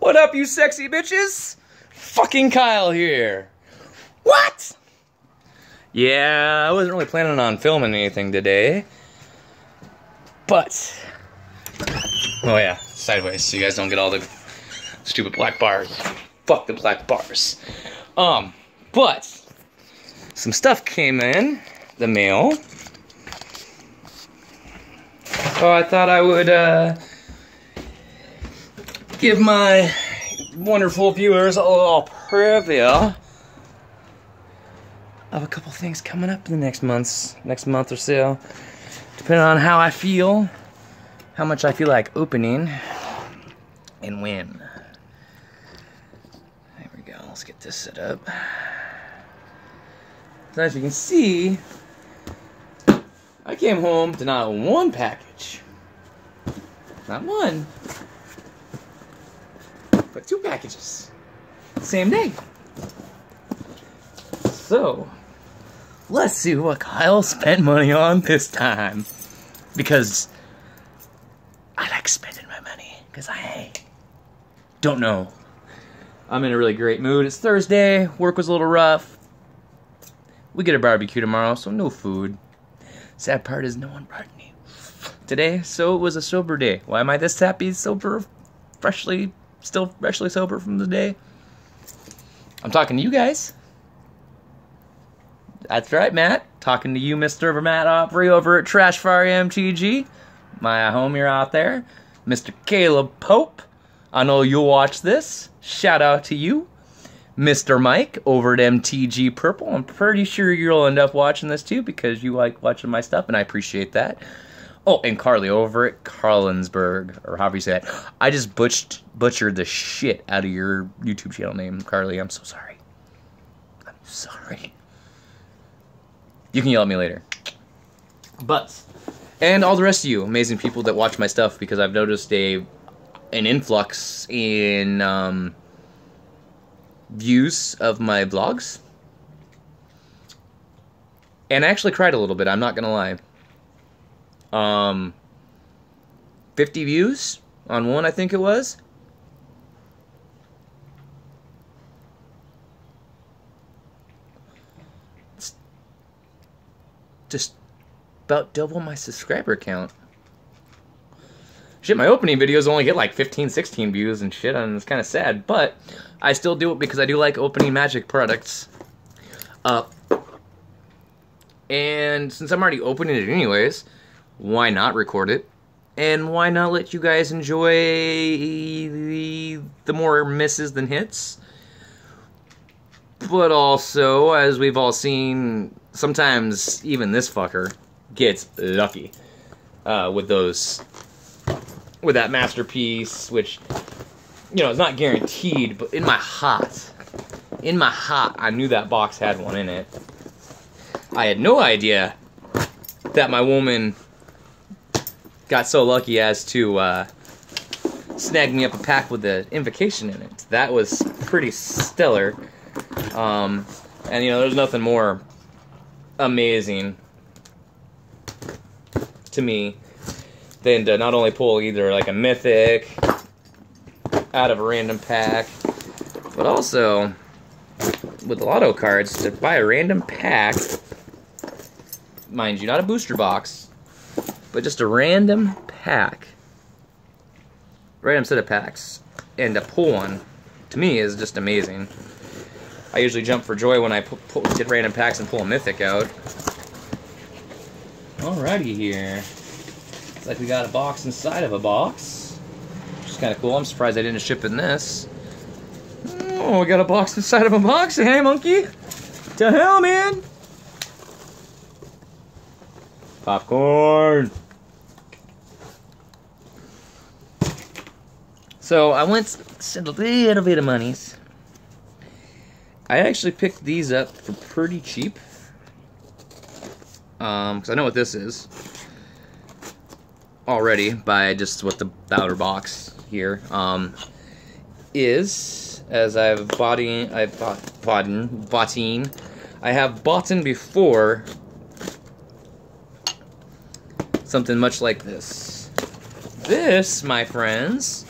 What up, you sexy bitches? Fucking Kyle here. What? Yeah, I wasn't really planning on filming anything today. But, oh yeah, sideways so you guys don't get all the stupid black bars. Fuck the black bars. But some stuff came in the mail. So I thought I would give my wonderful viewers a little preview of a couple things coming up in the next month or so. Depending on how I feel, how much I feel like opening, and when. There we go, let's get this set up. So as you can see, I came home to not one package. Not one, but two packages. Same day. So, let's see what Kyle spent money on this time. Because I like spending my money. Because I don't know. I'm in a really great mood. It's Thursday. Work was a little rough. We get a barbecue tomorrow, so no food. Sad part is no one brought me today, so it was a sober day. Why am I this happy, sober, still freshly sober from the day? I'm talking to you guys. That's right, Matt. Talking to you, Mr. Matt Opry over at Trash Fire MTG. My homie out there. Mr. Caleb Pope. I know you'll watch this. Shout out to you. Mr. Mike over at MTG Purple. I'm pretty sure you'll end up watching this too because you like watching my stuff and I appreciate that. Oh, and Carly over at Carlinsberg, or however you say it. I just butchered the shit out of your YouTube channel name, Carly. I'm so sorry. I'm sorry. You can yell at me later. But, and all the rest of you amazing people that watch my stuff, because I've noticed an influx in views of my vlogs. And I actually cried a little bit, I'm not gonna lie. 50 views on one, I think it was. It's just about double my subscriber count. Shit, my opening videos only get like 15, 16 views and shit, and it's kind of sad, but I still do it because I do like opening Magic products. And since I'm already opening it anyways, why not record it? And why not let you guys enjoy the more misses than hits? But also, as we've all seen, sometimes even this fucker gets lucky with that masterpiece, which, you know, it's not guaranteed, but in my heart, I knew that box had one in it. I had no idea that my woman got so lucky as to snag me up a pack with the invocation in it. That was pretty stellar. And, you know, there's nothing more amazing to me than to not only pull either like a mythic out of a random pack, but also with the lotto cards to buy a random pack, mind you, not a booster box, but just a random pack, random set of packs, and to pull one, to me, is just amazing. I usually jump for joy when I get random packs and pull a mythic out. Alrighty here. Looks like we got a box inside of a box, which is kind of cool. I'm surprised I didn't ship in this. Oh, we got a box inside of a box. Hey, monkey. To hell, man. Popcorn. So I sent a little bit of monies. I actually picked these up for pretty cheap. Because I know what this is already by just what the outer box here is. As I have bought before something much like this. This, my friends,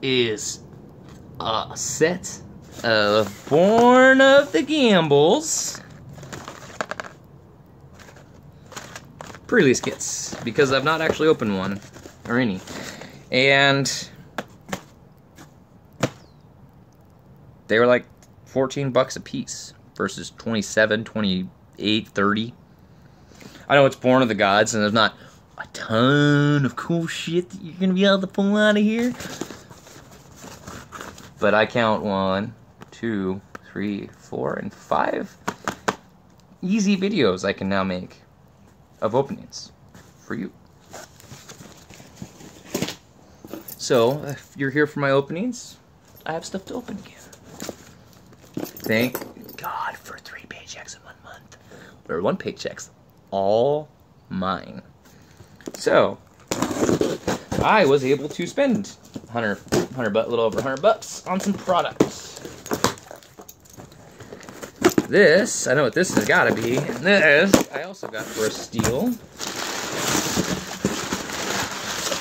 is a set of Born of the Gambles pre-release kits, because I've not actually opened one, or any. And they were like 14 bucks a piece versus 27, 28, 30. I know it's Born of the Gods, and there's not a ton of cool shit that you're gonna be able to pull out of here. But I count 1, 2, 3, 4, and 5 easy videos I can now make of openings for you. So, if you're here for my openings, I have stuff to open again. Thank God for 3 paychecks in 1 month. Or 1 paycheck's all mine. So, I was able to spend a little over 100 bucks on some products. This, I know what this has got to be. And this, I also got for a steal.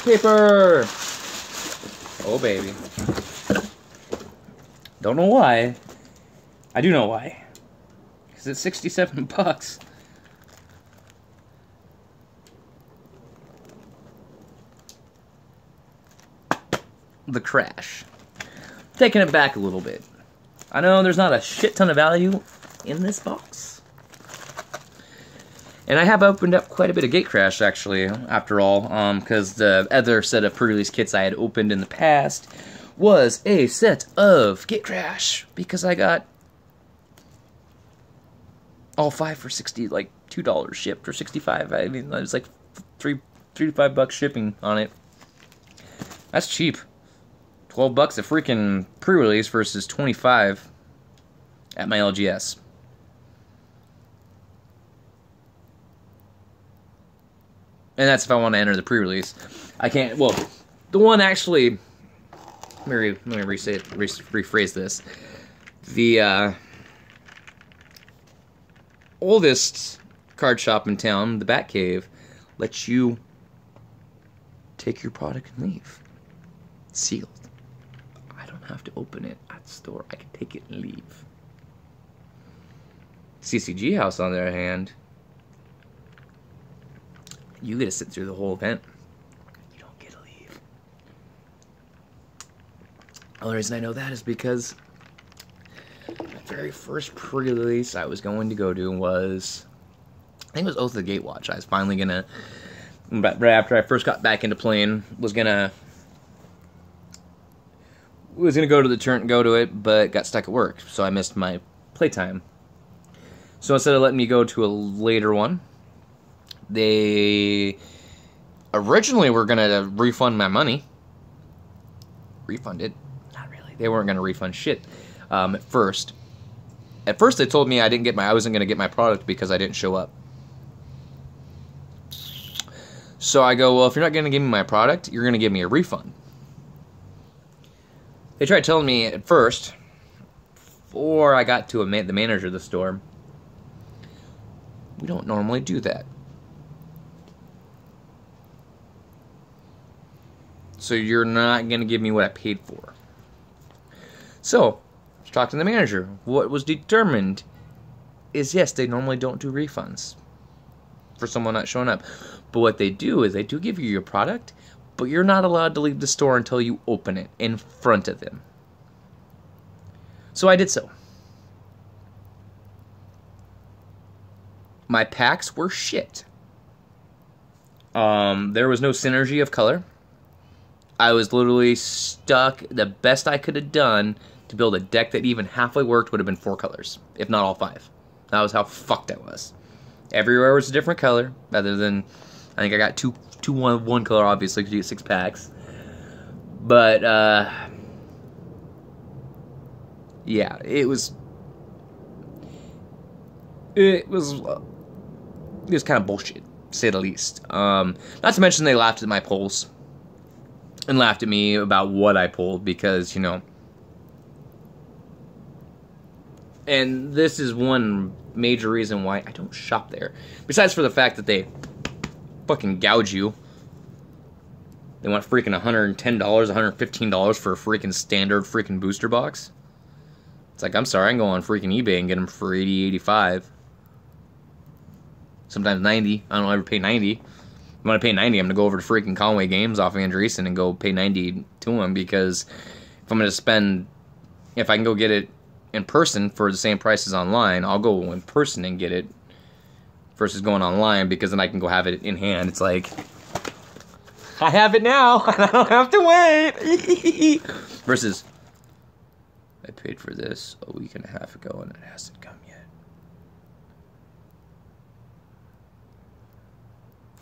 Paper! Oh, baby. Don't know why. I do know why. Because it's 67 bucks. The Crash. Taking it back a little bit. I know there's not a shit ton of value in this box. And I have opened up quite a bit of Gatecrash, actually, after all, because the other set of pre-release kits I had opened in the past was a set of Gatecrash, because I got all 5 for $2 shipped, or 65. I mean, it was like 3 to 5 bucks shipping on it. That's cheap. 12 bucks a freaking pre-release versus 25 at my LGS. And that's if I want to enter the pre-release. I can't, well, the one actually, let me rephrase this. The oldest card shop in town, the Batcave, lets you take your product and leave. It's sealed. I don't have to open it at the store. I can take it and leave. CCG House, on the other hand, you get to sit through the whole event. You don't get to leave. The only reason I know that is because my very first pre-release I was going to go to was, I think it was Oath of the Gatewatch. I was finally gonna, right after I first got back into playing, was gonna go to the turn, go to it, but got stuck at work, so I missed my playtime. So instead of letting me go to a later one, they originally were gonna refund my money. Refund it? Not really. They weren't gonna refund shit. At first they told me I wasn't gonna get my product because I didn't show up. So I go, well, if you're not gonna give me my product, you're gonna give me a refund. They tried telling me at first, before I got to the manager of the store, we don't normally do that. So you're not going to give me what I paid for. So, let's talk to the manager. What was determined is, yes, they normally don't do refunds for someone not showing up. But what they do is they do give you your product, but you're not allowed to leave the store until you open it in front of them. So I did so. My packs were shit. There was no synergy of color. I was literally stuck. The best I could have done to build a deck that even halfway worked would have been 4 colors, if not all 5. That was how fucked I was. Everywhere was a different color, other than, I think I got one color, obviously, because you get 6 packs. But, yeah, it was kind of bullshit, to say the least. Not to mention they laughed at my polls. And laughed at me about what I pulled, because, you know. And this is one major reason why I don't shop there. Besides for the fact that they fucking gouge you They want freaking $110, $115 for a freaking standard freaking booster box. It's like, I'm sorry, I can go on freaking eBay and get them for 80, 85. Sometimes 90. I don't ever pay 90. When I pay 90, I'm going to go over to freaking Conway Games off Andreessen and go pay 90 to him, because if I'm going to spend, if I can go get it in person for the same price as online, I'll go in person and get it versus going online, because then I can go have it in hand. It's like, I have it now, and I don't have to wait. Versus, I paid for this a week and a half ago and it hasn't come yet.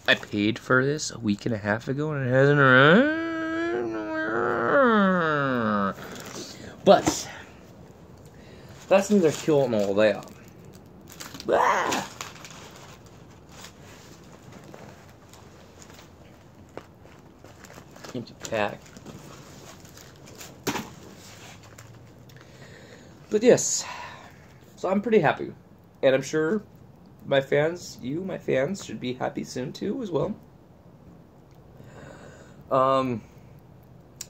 I paid for this a week and a half ago and it hasn't arrived. But that's neither here nor there. Ah! Empty pack. But yes, so I'm pretty happy, and I'm sure my fans, my fans, should be happy soon too as well. I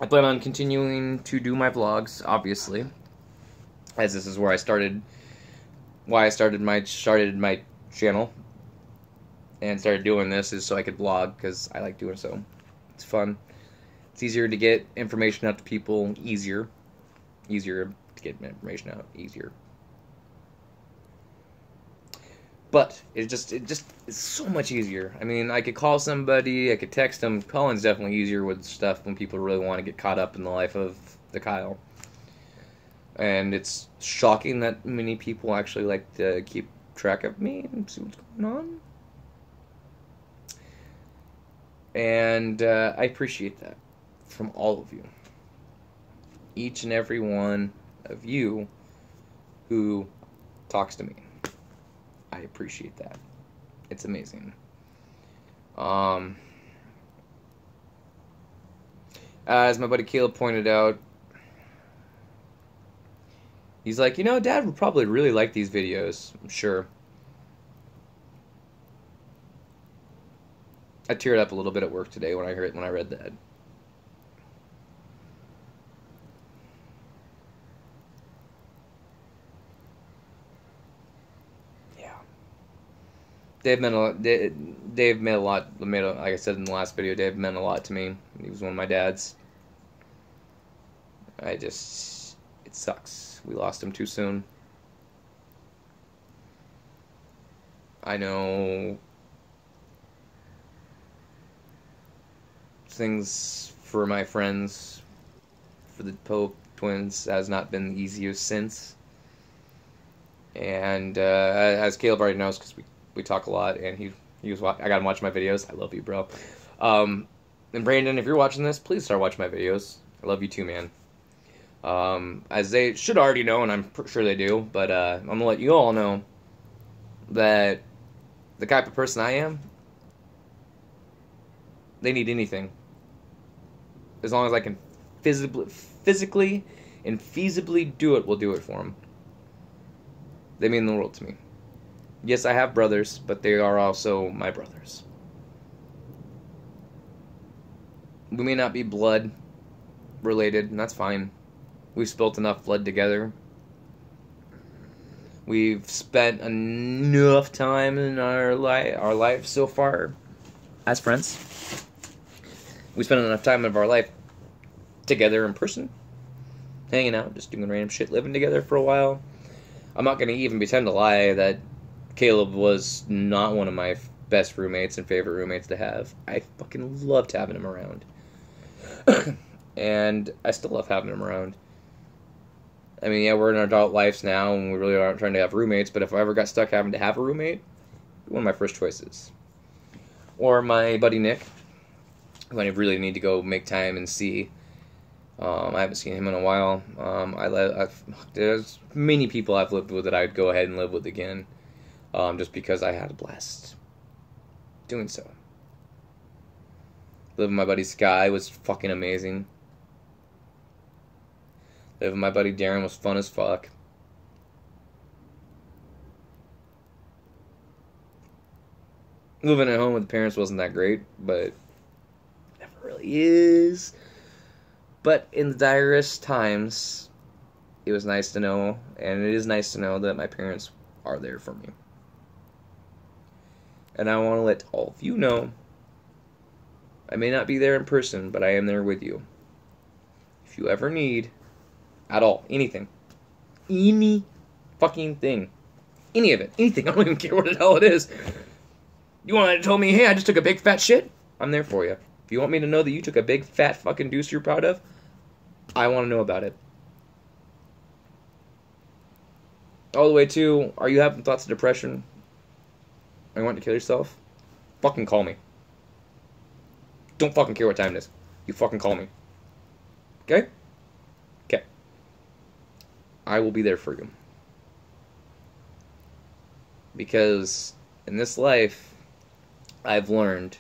plan on continuing to do my vlogs, obviously, as this is where I started. Why I started my channel and started doing this is so I could vlog, because I like doing so. It's fun. It's easier to get information out to people. Easier to get information out. Easier. But it's so much easier. I mean, I could call somebody, I could text them. Calling's definitely easier with stuff when people really want to get caught up in the life of the Kyle. And it's shocking that many people actually like to keep track of me and see what's going on. And I appreciate that from all of you. Each and every one of you who talks to me. I appreciate that. It's amazing. As my buddy Caleb pointed out, he's like, Dad would probably really like these videos. I'm sure. I teared up a little bit at work today when I read that. Dave meant a lot. Dave meant a lot. Like I said in the last video, Dave meant a lot to me. He was one of my dads. It sucks. We lost him too soon. I know things for my friends, for the Pope twins, has not been the easiest since. And as Caleb already knows, because we talk a lot, and he was I got him watching my videos. I love you, bro. And Brandon, if you're watching this, please start watching my videos. I love you too, man. As they should already know, and I'm sure they do, but I'm gonna let you all know that the type of person I am, they need anything. As long as I can physically and feasibly do it, we'll do it for them. They mean the world to me. Yes, I have brothers, but they are also my brothers. We may not be blood related, and that's fine. We've spilt enough blood together. We've spent enough time in our life so far as friends. We spent enough time of our life together in person, hanging out, just doing random shit, living together for a while. I'm not going to even pretend to lie that Caleb was not one of my best roommates and favorite roommates to have. I fucking loved having him around. And I still love having him around. I mean, yeah, we're in our adult lives now, and we really aren't trying to have roommates, but if I ever got stuck having to have a roommate, one of my first choices. Or my buddy Nick, who I really need to go make time and see. I haven't seen him in a while. There's many people I've lived with that I'd go ahead and live with again. Just because I had a blast doing so. Living with my buddy Sky was fucking amazing. Living with my buddy Darren was fun as fuck. Living at home with the parents wasn't that great, but never really is. But in the direst times, it was nice to know, and it is nice to know that my parents are there for me. And I want to let all of you know, I may not be there in person, but I am there with you. If you ever need, at all, anything, any fucking thing, any of it, anything, I don't even care what the hell it is. You want to tell me, hey, I just took a big fat shit? I'm there for you. If you want me to know that you took a big fat fucking deuce you're proud of, I want to know about it. All the way to, are you having thoughts of depression? Are you wanting to kill yourself? Fucking call me. Don't fucking care what time it is. You fucking call me. Okay? Okay. I will be there for you. Because in this life, I've learned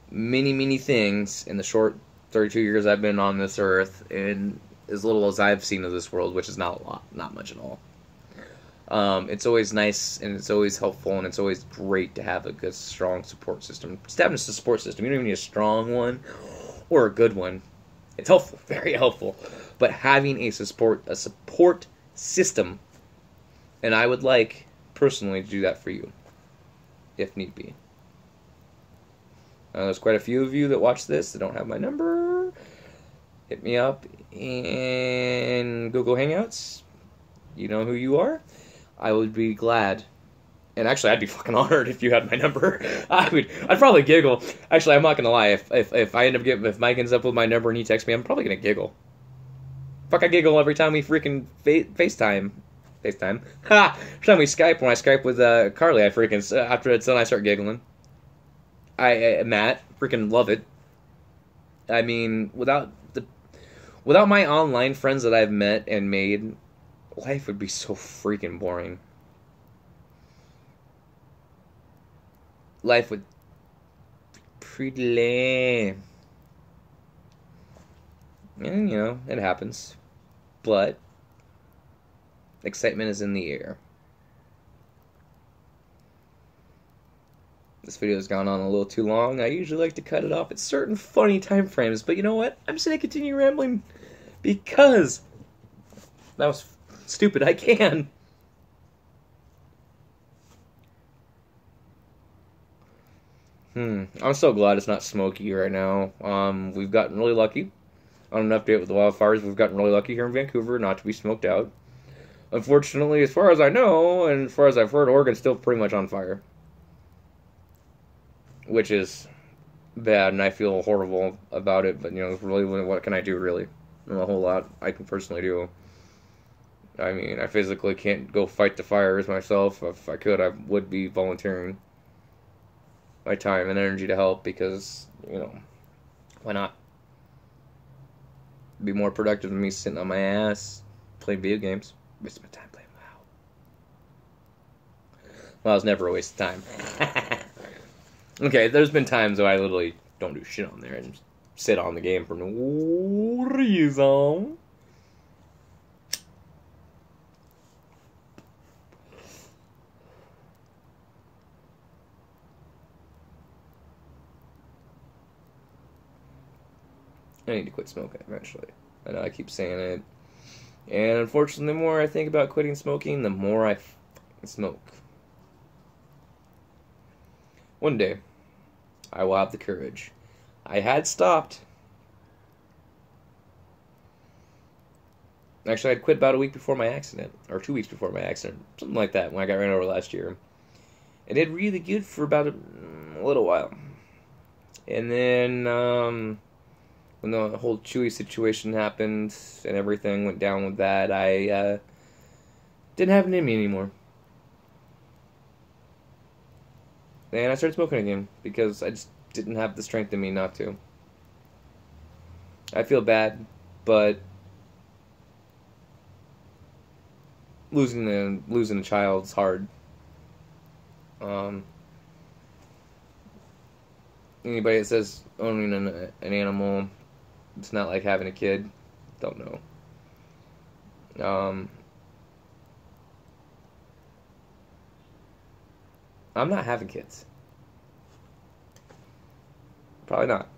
many, many things in the short 32 years I've been on this earth, and as little as I've seen of this world, which is not a lot, not much at all. It's always nice, and it's always helpful, and it's always great to have a good, strong support system. Just having a support system, you don't even need a strong one or a good one. It's helpful, very helpful. But having a support system, and I would like, personally, to do that for you, if need be. There's quite a few of you that watch this that don't have my number. Hit me up in Google Hangouts. You know who you are. I would be glad, and actually I'd be fucking honored if you had my number. I'd probably giggle. Actually, I'm not gonna lie. If I end up if Mike ends up with my number and he texts me, I'm probably gonna giggle. Fuck, I giggle every time we freaking FaceTime. Ha! Every time we Skype, when I Skype with Carly, I freaking after it's done, I start giggling. Matt, freaking love it. I mean, without my online friends that I've met and made, life would be so freaking boring. Life would be pretty lame. And, you know, it happens. But excitement is in the air. This video has gone on a little too long. I usually like to cut it off at certain funny time frames, but you know what? I'm just going to continue rambling because that was stupid. I can. I'm so glad it's not smoky right now. We've gotten really lucky. On an update with the wildfires, we've gotten really lucky here in Vancouver not to be smoked out. Unfortunately, as far as I know, and as far as I've heard, Oregon's still pretty much on fire. Which is bad, and I feel horrible about it, but, you know, really, what can I do, really? Not a whole lot I can personally do. I mean, I physically can't go fight the fires myself. If I could, I would be volunteering my time and energy to help, because, you know, why not? Be more productive than me sitting on my ass playing video games. Waste my time playing WoW. Well, it's never a waste of time. Okay, there's been times where I literally don't do shit on there and just sit on the game for no reason. I need to quit smoking eventually. I know I keep saying it. And unfortunately, the more I think about quitting smoking, the more I smoke. One day, I will have the courage. I had stopped. Actually, I'd quit about a week before my accident. Or 2 weeks before my accident. Something like that, when I got ran over last year. And it did really good for about a little while. And then, when the whole Chewy situation happened and everything went down with that, I didn't have it in me anymore. And I started smoking again because I just didn't have the strength in me not to. I feel bad, but losing a child's hard. Anybody that says owning an animal, it's not like having a kid, don't know. I'm not having kids. Probably not.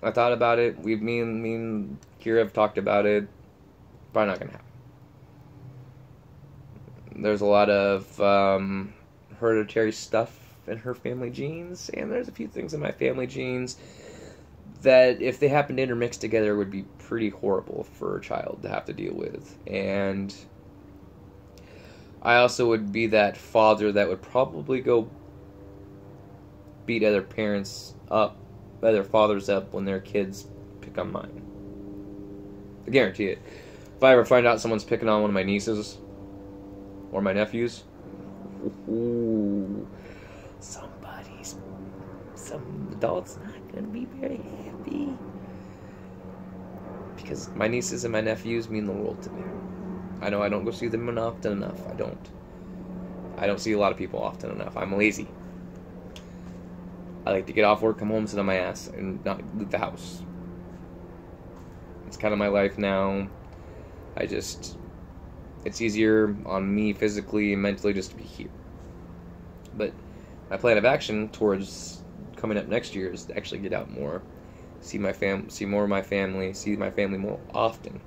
I thought about it. Me and Kira have talked about it. Probably not gonna happen. There's a lot of hereditary stuff in her family genes, and there's a few things in my family genes that, if they happen to intermix together, would be pretty horrible for a child to have to deal with. And I also would be that father that would probably go beat other parents up, other fathers up, when their kids pick on mine. I guarantee it. If I ever find out someone's picking on one of my nieces or my nephews, ooh, some adults not gonna be very happy, because my nieces and my nephews mean the world to me. I know I don't go see them often enough. I don't see a lot of people often enough. I'm lazy. I like to get off work, come home, sit on my ass, and not leave the house. It's kind of my life now. It's easier on me physically and mentally just to be here. But my plan of action towards coming up next year is to actually get out more, see more of my family, see my family more often.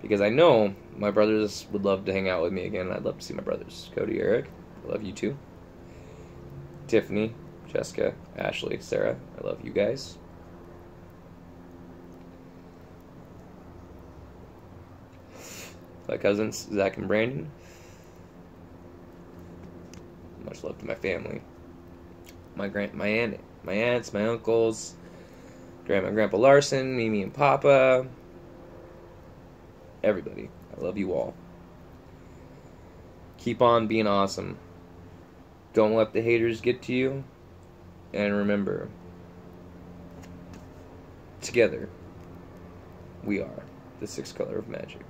Because I know my brothers would love to hang out with me again. I'd love to see my brothers. Cody, Eric, I love you too. Tiffany, Jessica, Ashley, Sarah, I love you guys. My cousins, Zach and Brandon. Much love to my family. My aunts, my uncles, Grandma and Grandpa Larson, Mimi and Papa. Everybody. I love you all. Keep on being awesome. Don't let the haters get to you. And remember, together, we are the Sixth Color of Magic.